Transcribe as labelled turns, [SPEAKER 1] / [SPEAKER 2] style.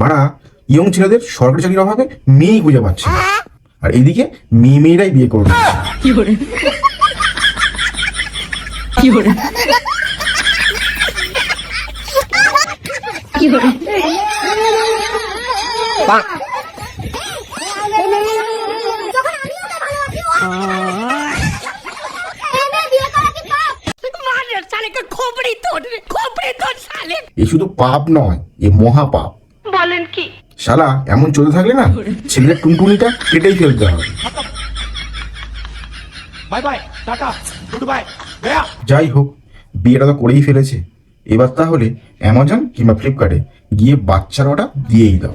[SPEAKER 1] বাড়া ইয়ং ছেলেদের সরকারি চাকরির অভাবে মেয়েই খুঁজে পাচ্ছে না। আর এইদিকে মেয়েরাই বিয়ে করবে। এ শুধু পাপ নয়, এ মহাপাপ।
[SPEAKER 2] বলেন কি?
[SPEAKER 1] শালা এমন চলতে থাকলে না ছেলেদের টুনটুনিটা কেটেই ফেলতে হবে।
[SPEAKER 3] Bye bye, tata, good bye, Gaya.
[SPEAKER 1] যাই হোক, বিয়েটা তো করেই ফেলেছে, এবার তাহলে অ্যামাজন কিংবা ফ্লিপকার্টে গিয়ে বাচ্চার অর্ডার দিয়েই দাও।